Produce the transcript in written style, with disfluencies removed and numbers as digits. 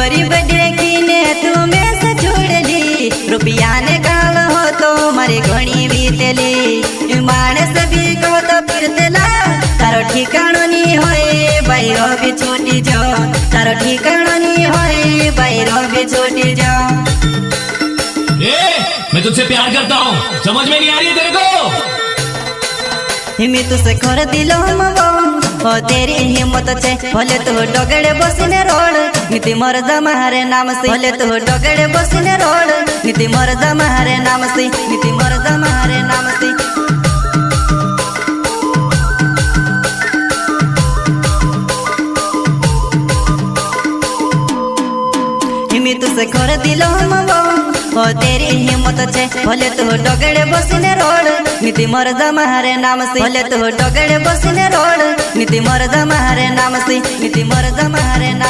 गरीब देखीने तुम्हें से छोड़ ली, रुपया ने गाल हो तो मारे घणी बीतेली। मानस भी को तो फिरतेला तारो ठिकाणो नी होए बाईरो भी छोटी जो, तारो ठिकाणो नी होए बाईरो भी छोटी जो। मैं तुझसे प्यार करता हूँ, समझ में नहीं आ रही है तेरे को? मैं तुझसे खोर दिलो मगो हो तेरी हिम्मत छे, भले तू डगड़े बसीने रोड नीति मर्द मारे नाम से, भले तू डगड़े बसीने रोड नीति मर्द मारे नाम से, नीति मर्द मारे नाम से। मैं तुझसे खोर दिलो मगो हो तेरी हिम्मत छे, भले तू डगड़े बसीने रोड नीति मर्द मारे नाम से, भले तू डगड़े बसीने रोड नीति मर्द मारे नाम से, नीति मर्द मारे नाम।